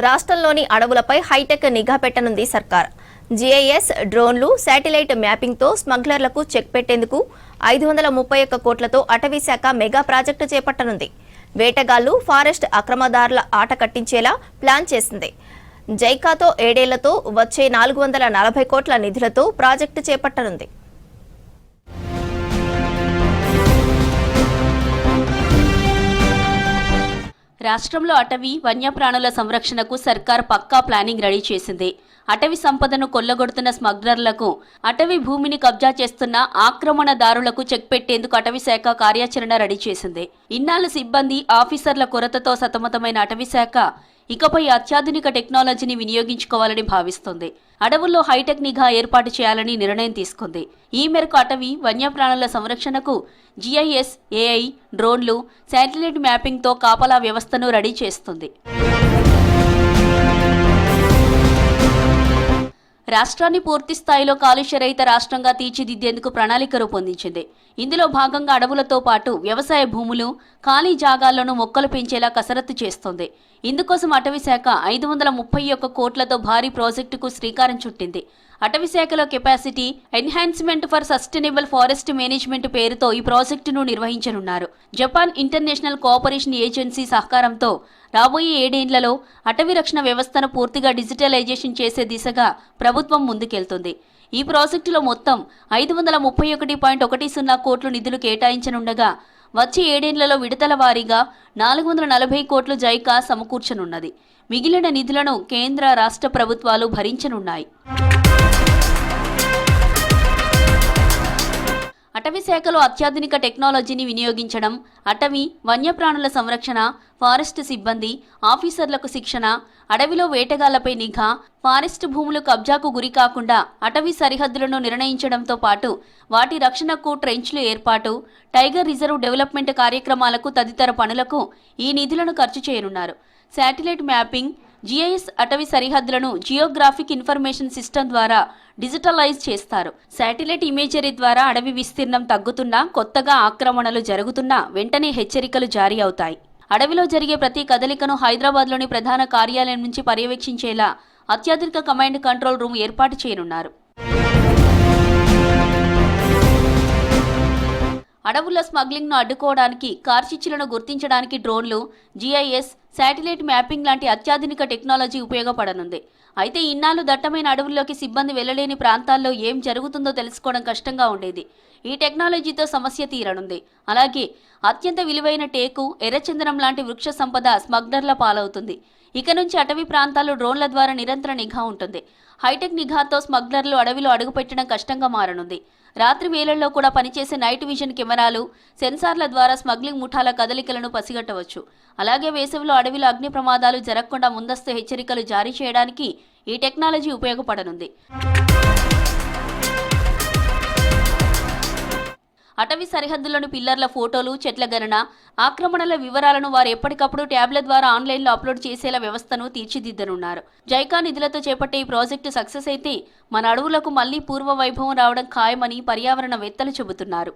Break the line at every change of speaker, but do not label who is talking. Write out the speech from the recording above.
రాష్ట్రంలోని అడవులపై హైటెక్ నిఘా పెట్టనుంది సర్కార్. జీఐఎస్, డ్రోన్లు, శాటిలైట్ మ్యాపింగ్తో స్మగ్లర్లకు చెక్ పెట్టేందుకు 531 కోట్లతో అటవీ శాఖ మెగా ప్రాజెక్టు చేపట్టనుంది. వేటగాళ్లు, ఫారెస్ట్ అక్రమదారుల ఆట కట్టించేలా ప్లాన్ చేసింది. జైకాతో 7 ఏళ్లతో వచ్చే 440 కోట్ల నిధులతో ప్రాజెక్టు చేపట్టనుంది.
రాష్ట్రంలో అటవీ, వన్యప్రాణుల సంరక్షణకు సర్కార్ పక్కా ప్లానింగ్ రెడీ చేసింది. అటవీ సంపదను కొల్లగొడుతున్న స్మగ్లర్లకు, అటవీ భూమిని కబ్జా చేస్తున్న ఆక్రమణదారులకు చెక్ పెట్టేందుకు అటవీ శాఖ కార్యాచరణ రెడీ చేసింది. ఇన్నాళ్లు సిబ్బంది, ఆఫీసర్ల కొరతతో సతమతమైన అటవీ శాఖ ఇకపై అత్యాధునిక టెక్నాలజీని వినియోగించుకోవాలని భావిస్తోంది. అడవుల్లో హైటెక్ నిఘా ఏర్పాటు చేయాలని నిర్ణయం తీసుకుంది. ఈ మేరకు అటవీ, వన్యప్రాణుల సంరక్షణకు జీఐఎస్, ఏఐ, డ్రోన్లు, శాటిలైట్ మ్యాపింగ్తో కాపలా వ్యవస్థను రెడీ చేస్తుంది. రాష్ట్రాన్ని పూర్తి స్థాయిలో కాలుష్యరహిత రాష్ట్రంగా తీర్చిదిద్దేందుకు ప్రణాళిక రూపొందించింది. ఇందులో భాగంగా అడవులతో పాటు వ్యవసాయ భూములు, ఖాళీ జాగాల్లోనూ మొక్కలు పెంచేలా కసరత్తు చేస్తోంది. ఇందుకోసం అటవీ శాఖ 531 కోట్లతో భారీ ప్రాజెక్టుకు శ్రీకారం చుట్టింది. అటవీ శాఖలో capacity enhancement for sustainable forest management పేరుతో ఈ ప్రాజెక్టును నిర్వహించనున్నారు. జపాన్ ఇంటర్నేషనల్ కోఆపరేషన్ ఏజెన్సీ సహకారంతో రాబోయే 7 ఏళ్లలో అటవీ రక్షణ వ్యవస్థను పూర్తిగా డిజిటలైజేషన్ చేసే దిశగా ప్రభుత్వం ముందుకెళ్తుంది. ఈ ప్రాజెక్టులో మొత్తం 531.10 కోట్లు నిధులు కేటాయించనుండగా వచ్చే 7 ఏళ్లలో విడతల వారీగా 440 కోట్లు జైకా సమకూర్చనున్నది. మిగిలిన నిధులను కేంద్ర, రాష్ట్ర ప్రభుత్వాలు భరించనున్నాయి. అటవీ శాఖలో అత్యాధునిక టెక్నాలజీని వినియోగించడం, అటవీ, వన్యప్రాణుల సంరక్షణ, ఫారెస్ట్ సిబ్బంది, ఆఫీసర్లకు శిక్షణ, అడవిలో వేటగాళ్లపై నిఘా, ఫారెస్ట్ భూములు కబ్జాకు గురి కాకుండా అటవీ సరిహద్దులను నిర్ణయించడంతో పాటు వాటి రక్షణకు ట్రెంచ్లు ఏర్పాటు, టైగర్ రిజర్వ్ డెవలప్మెంట్ కార్యక్రమాలకు తదితర పనులకు ఈ నిధులను ఖర్చు చేయనున్నారు. శాటిలైట్ మ్యాపింగ్, జీఐఎస్ అటవీ సరిహద్దులను జియోగ్రాఫిక్ ఇన్ఫర్మేషన్ సిస్టమ్ ద్వారా డిజిటలైజ్ చేస్తారు. శాటిలైట్ ఇమేజరీ ద్వారా అడవి విస్తీర్ణం తగ్గుతున్నా, కొత్తగా ఆక్రమణలు జరుగుతున్నా వెంటనే హెచ్చరికలు జారీ అవుతాయి. అడవిలో జరిగే ప్రతి కదలికను హైదరాబాద్లోని ప్రధాన కార్యాలయం నుంచి పర్యవేక్షించేలా అత్యాధునిక కమాండ్ కంట్రోల్ రూమ్ ఏర్పాటు చేయనున్నారు. అడవుల్లో స్మగ్లింగ్ను అడ్డుకోవడానికి, కార్చిచ్చులను గుర్తించడానికి డ్రోన్లు, జీఐఎస్, శాటిలైట్ మ్యాపింగ్ లాంటి అత్యాధునిక టెక్నాలజీ ఉపయోగపడనుంది. అయితే ఇన్నాళ్లు దట్టమైన అడవుల్లోకి సిబ్బంది వెళ్లలేని ప్రాంతాల్లో ఏం జరుగుతుందో తెలుసుకోవడం కష్టంగా ఉండేది. ఈ టెక్నాలజీతో సమస్య తీరనుంది. అలాగే అత్యంత విలువైన టేకు, ఎర్రచందనం లాంటి వృక్ష సంపద స్మగ్లర్ల పాలవుతుంది. ఇక నుంచి అటవీ ప్రాంతాల్లో డ్రోన్ల ద్వారా నిరంతర నిఘా ఉంటుంది. హైటెక్ నిఘాతో స్మగ్లర్లు అడవిలో అడుగుపెట్టడం కష్టంగా మారనుంది. రాత్రి వేళల్లో కూడా పనిచేసే నైట్ విజన్ కెమెరాలు, సెన్సార్ల ద్వారా స్మగ్లింగ్ ముఠాల కదలికలను పసిగట్టవచ్చు. అలాగే వేసవిలో అడవిలో అగ్ని ప్రమాదాలు జరగకుండా ముందస్తు హెచ్చరికలు జారీ చేయడానికి ఈ టెక్నాలజీ ఉపయోగపడనుంది. అటవీ సరిహద్దుల్లోని పిల్లర్ల ఫోటోలు, చెట్ల గణన, ఆక్రమణల వివరాలను వారు ఎప్పటికప్పుడు ట్యాబ్ల ద్వారా ఆన్లైన్లో అప్లోడ్ చేసేలా వ్యవస్థను తీర్చిదిద్దనున్నారు. జైకా నిధులతో చేపట్టే ఈ ప్రాజెక్టు సక్సెస్ అయితే మన అడవులకు మళ్లీ పూర్వ వైభవం రావడం ఖాయమని పర్యావరణవేత్తలు చెబుతున్నారు.